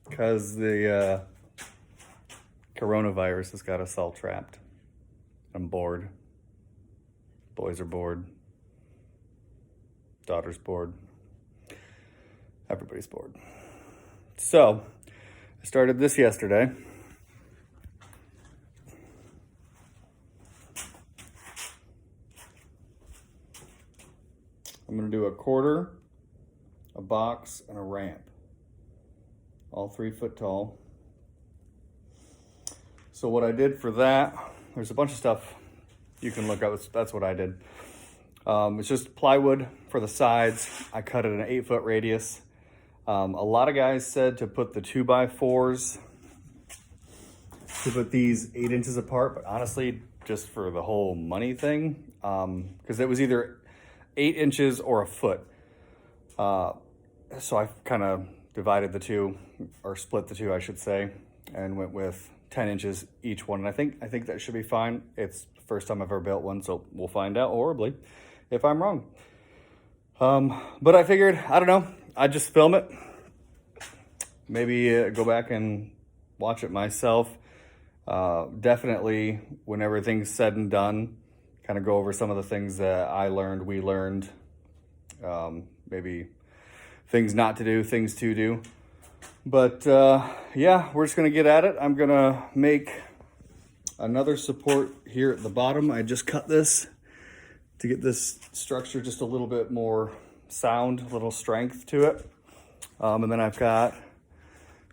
because the coronavirus has got us all trapped. I'm bored. Boys are bored. Daughter's bored. Everybody's bored. So, I started this yesterday. I'm going to do a quarter, a box, and a ramp. All 3 foot tall. So what I did for that, there's a bunch of stuff you can look up. That's what I did. It's just plywood for the sides. I cut it an 8 foot radius. A lot of guys said to put the 2x4s, to put these 8 inches apart, but honestly, just for the whole money thing, because it was either 8 inches or a foot. So I kind of divided the two, or split the two, I should say, and went with 10 inches each one. And I think that should be fine. It's the first time I've ever built one, so we'll find out horribly if I'm wrong. But I figured, I don't know, I'd just film it. Maybe go back and watch it myself. Definitely, when everything's said and done, kind of go over some of the things that I learned, we learned, maybe things not to do, things to do. But yeah, we're just gonna get at it. I'm gonna make another support here at the bottom. I just cut this to get this structure just a little bit more sound, a little strength to it. And then I've got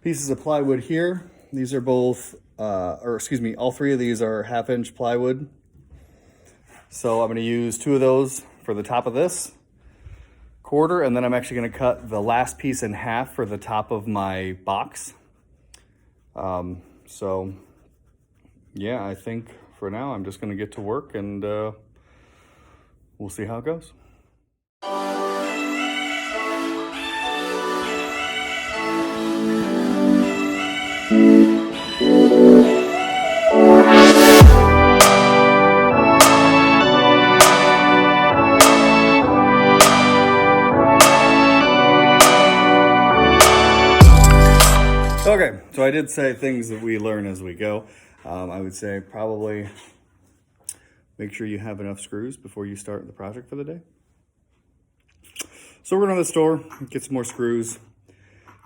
pieces of plywood here. These are both, all 3 of these are 1/2 inch plywood. So I'm gonna use 2 of those for the top of this quarter, and then I'm actually gonna cut the last piece in half for the top of my box. So yeah, I think for now I'm just gonna get to work, and we'll see how it goes. Okay, so I did say things that we learn as we go. I would say probably make sure you have enough screws before you start the project for the day. So we're going to the store, get some more screws,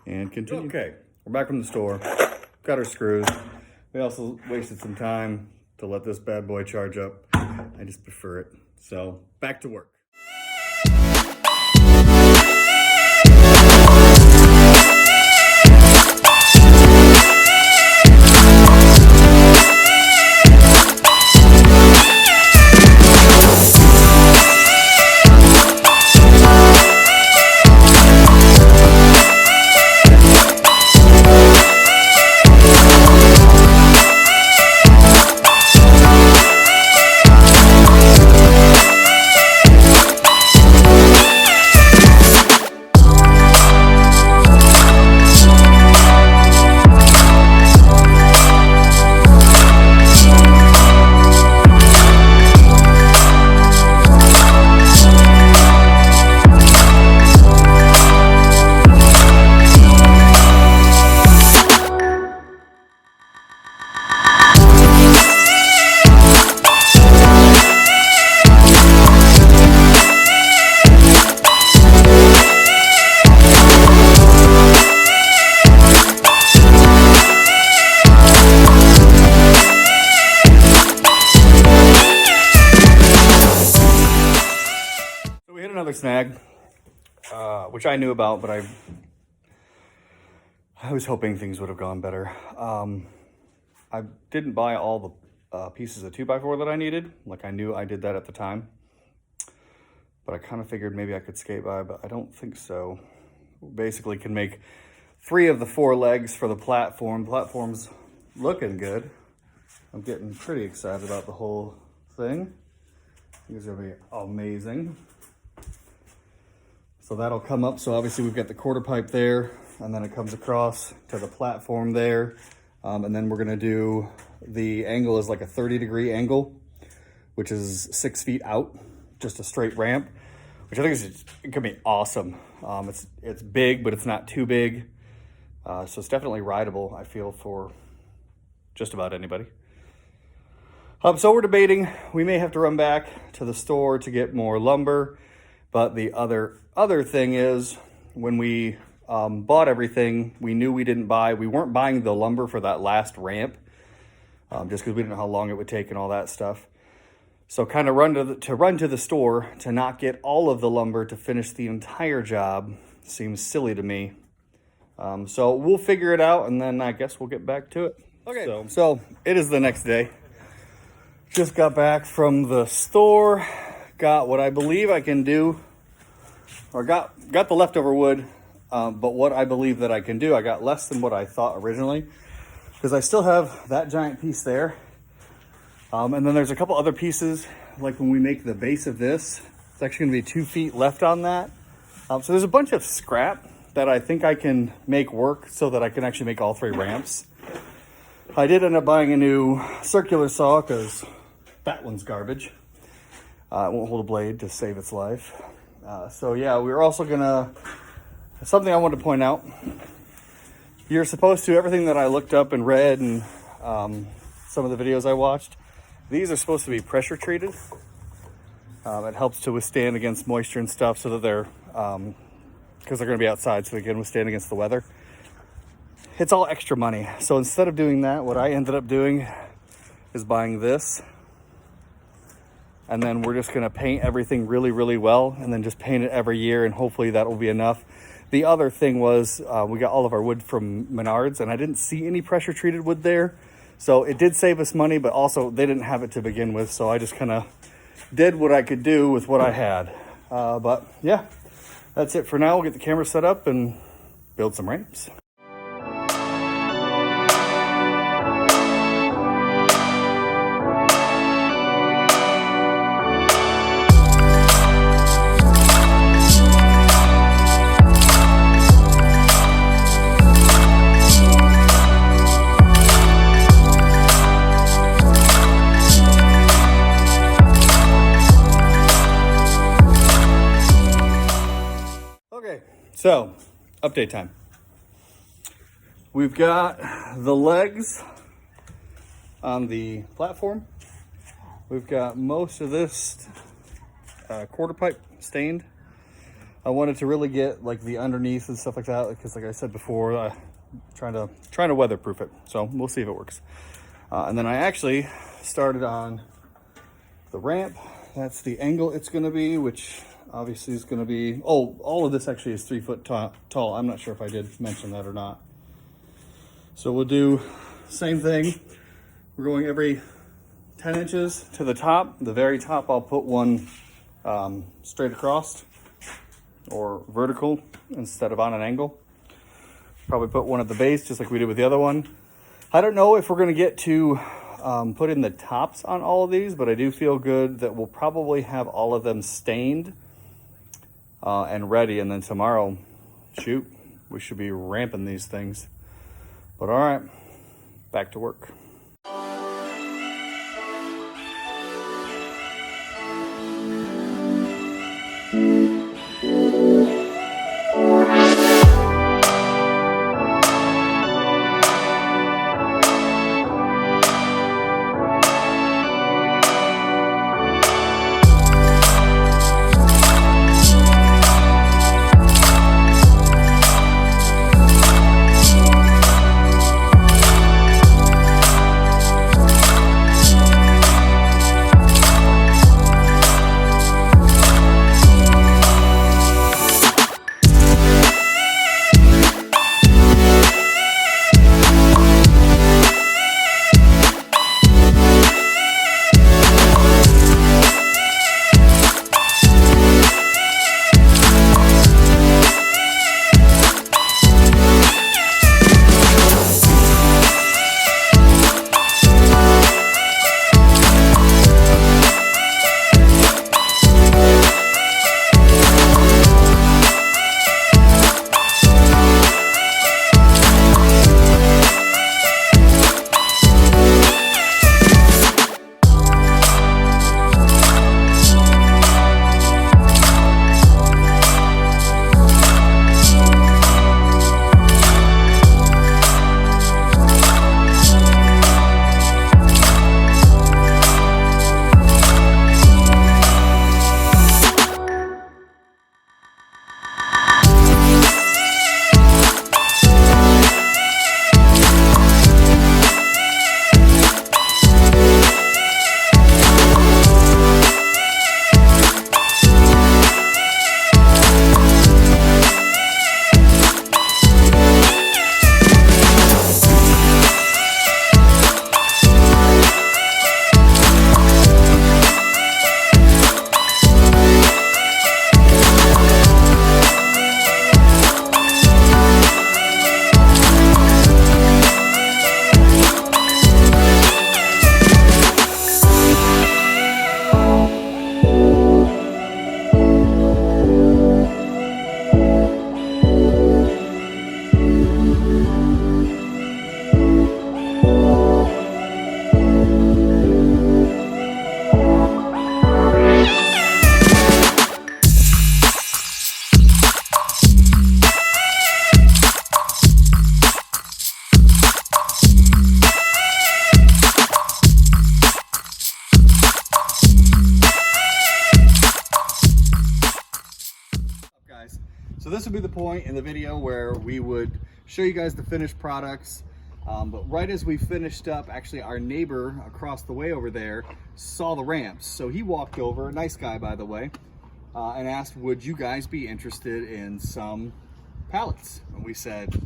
and continue. Okay, we're back from the store, got our screws. We also wasted some time to let this bad boy charge up. I just prefer it. So back to work. Another snag, which I knew about, but I was hoping things would have gone better. I didn't buy all the pieces of 2x4 that I needed. Like, I knew I did that at the time, but I kind of figured maybe I could skate by, but I don't think so. Basically can make 3 of the 4 legs for the platform. Platform's looking good. I'm getting pretty excited about the whole thing. I think it's gonna be amazing. So that'll come up. So obviously we've got the quarter pipe there, and then it comes across to the platform there. And then we're gonna do, the angle is like a 30-degree angle, which is 6 feet out, just a straight ramp, which I think is, it could be awesome. It's big, but it's not too big. So it's definitely rideable, I feel, for just about anybody. So we're debating, we may have to run back to the store to get more lumber. But the other thing is, when we bought everything, we knew we weren't buying the lumber for that last ramp, just because we didn't know how long it would take and all that stuff. So kind of run to the store to not get all of the lumber to finish the entire job seems silly to me. So we'll figure it out, and then I guess we'll get back to it. Okay, so it is the next day. Just got back from the store, got what I believe I can do, or got the leftover wood, but what I believe that I can do, I got less than what I thought originally, because I still have that giant piece there. And then there's a couple other pieces, like when we make the base of this, it's actually gonna be 2 feet left on that. So there's a bunch of scrap that I think I can make work so that I can actually make all 3 ramps. I did end up buying a new circular saw because that one's garbage. It won't hold a blade to save its life. So yeah, we were also gonna, something I wanted to point out. You're supposed to, everything that I looked up and read and some of the videos I watched, these are supposed to be pressure treated. It helps to withstand against moisture and stuff, so that they're, because they're gonna be outside, so they can withstand against the weather. It's all extra money. So instead of doing that, what I ended up doing is buying this. And then we're just gonna paint everything really, really well, and then just paint it every year, and hopefully that will be enough. The other thing was, we got all of our wood from Menards, and I didn't see any pressure treated wood there. So it did save us money, but also they didn't have it to begin with. So I just kind of did what I could do with what I had. But yeah, that's it for now. We'll get the camera set up and build some ramps. So, update time. We've got the legs on the platform. We've got most of this quarter pipe stained. I wanted to really get like the underneath and stuff like that, because like I said before, trying to weatherproof it. So we'll see if it works. And then I actually started on the ramp. That's the angle it's going to be, which obviously is going to be, all of this actually is 3 foot tall. I'm not sure if I did mention that or not. So we'll do same thing. We're going every 10 inches to the top. The very top, I'll put one straight across or vertical instead of on an angle. Probably put one at the base, just like we did with the other one. I don't know if we're going to get to put in the tops on all of these, but I do feel good that we'll probably have all of them stained and ready, and then tomorrow, shoot, we should be ramping these things. But all right, back to work. point in the video where we would show you guys the finished products. But right as we finished up, actually our neighbor across the way over there saw the ramps. So he walked over, nice guy by the way, and asked, would you guys be interested in some pallets? And we said,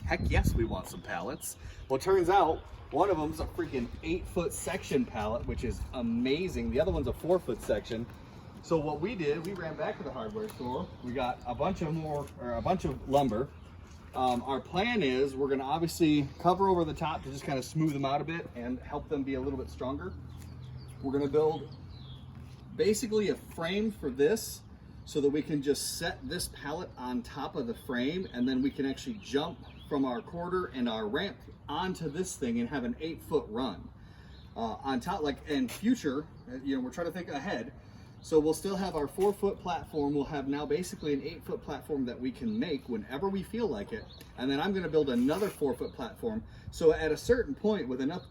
heck yes, we want some pallets. Well, it turns out one of them's a freaking 8-foot section pallet, which is amazing. The other one's a 4-foot section. So what we did, we ran back to the hardware store. We got a bunch of lumber. Our plan is we're going to obviously cover over the top to just kind of smooth them out a bit and help them be a little bit stronger. We're going to build basically a frame for this so that we can just set this pallet on top of the frame, and then we can actually jump from our quarter and our ramp onto this thing and have an 8-foot run on top. Like in future, you know, we're trying to think ahead. So we'll still have our 4-foot platform. We'll have now basically an 8-foot platform that we can make whenever we feel like it. And then I'm going to build another 4-foot platform. So at a certain point, with enough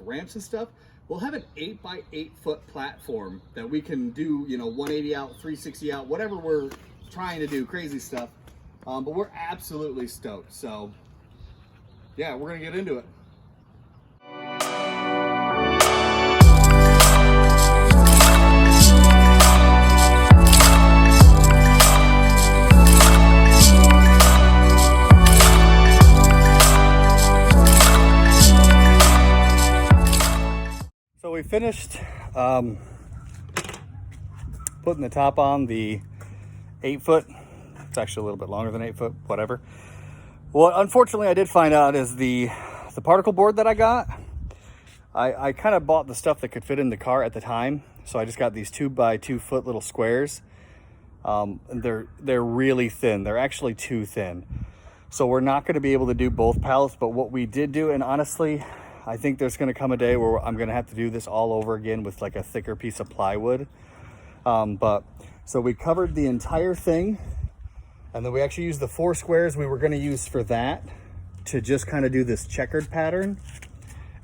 ramps and stuff, we'll have an 8-by-8-foot platform that we can do, you know, 180 out, 360 out, whatever we're trying to do, crazy stuff. But we're absolutely stoked. So yeah, we're going to get into it. So we finished putting the top on the 8-foot. It's actually a little bit longer than 8-foot, whatever. What unfortunately I did find out is the particle board that I got, I kind of bought the stuff that could fit in the car at the time. So I just got these 2-by-2-foot little squares. And they're really thin. They're actually too thin. So we're not going to be able to do both pallets, but what we did do, and honestly, I think there's going to come a day where I'm going to have to do this all over again with like a thicker piece of plywood. But so we covered the entire thing, and then we actually used the 4 squares we were going to use for that to just kind of do this checkered pattern.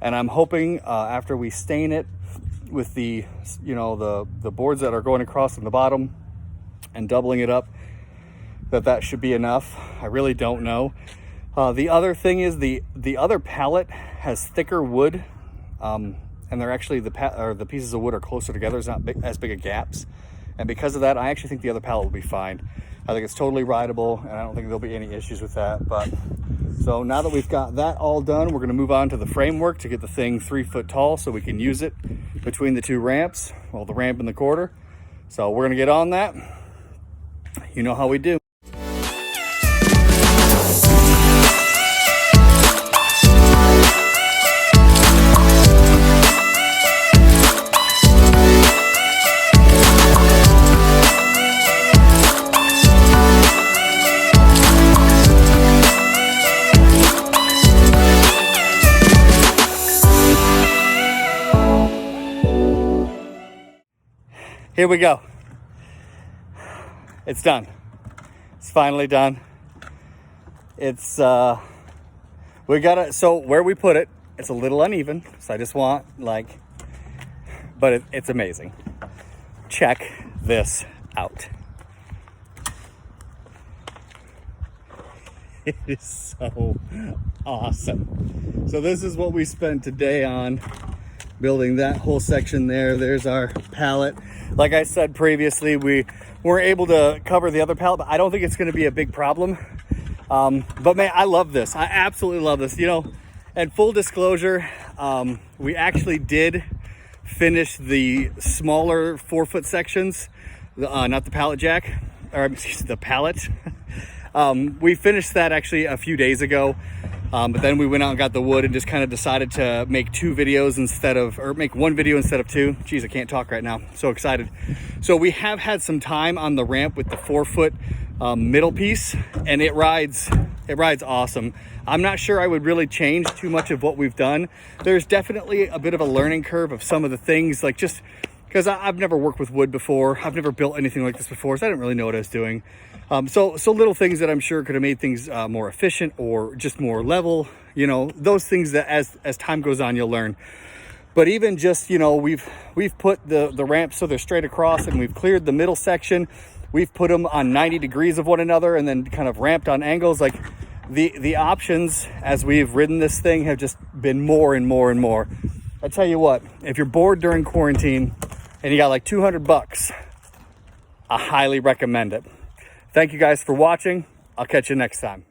And I'm hoping after we stain it with the, you know, the boards that are going across in the bottom and doubling it up, that should be enough. I really don't know. The other thing is the other pallet has thicker wood, and they're actually the pieces of wood are closer together. It's not as big of gaps, and because of that, I actually think the other pallet will be fine. I think it's totally rideable, and I don't think there'll be any issues with that. But so now that we've got that all done, we're going to move on to the framework to get the thing 3 foot tall so we can use it between the 2 ramps, well, the ramp and the quarter. So we're going to get on that. You know how we do. Here we go. It's done. It's finally done. It's we got it. So where we put it, it's a little uneven. So I just want but it's amazing. Check this out. It is so awesome. So this is what we spent today on, building that whole section there. There's our pallet. Like I said previously, we weren't able to cover the other pallet, but I don't think it's going to be a big problem. But man, I love this. I absolutely love this. You know, and full disclosure, we actually did finish the smaller 4-foot sections, not the pallet jack, or excuse me, the pallet. We finished that actually a few days ago. But then we went out and got the wood and just kind of decided to make 2 videos make 1 video instead of 2. Jeez, I can't talk right now. So excited. So we have had some time on the ramp with the 4-foot middle piece, and it rides awesome. I'm not sure I would really change too much of what we've done. There's definitely a bit of a learning curve of some of the things, like just because I've never worked with wood before. I've never built anything like this before, so I didn't really know what I was doing. So little things that I'm sure could have made things more efficient or just more level, you know, those things that as time goes on, you'll learn. But even just, you know, we've put the ramps so they're straight across, and we've cleared the middle section. we've put them on 90 degrees of one another and then kind of ramped on angles. Like the options as we've ridden this thing have just been more and more and more. I tell you what, if you're bored during quarantine and you got like $200, I highly recommend it. Thank you guys for watching. I'll catch you next time.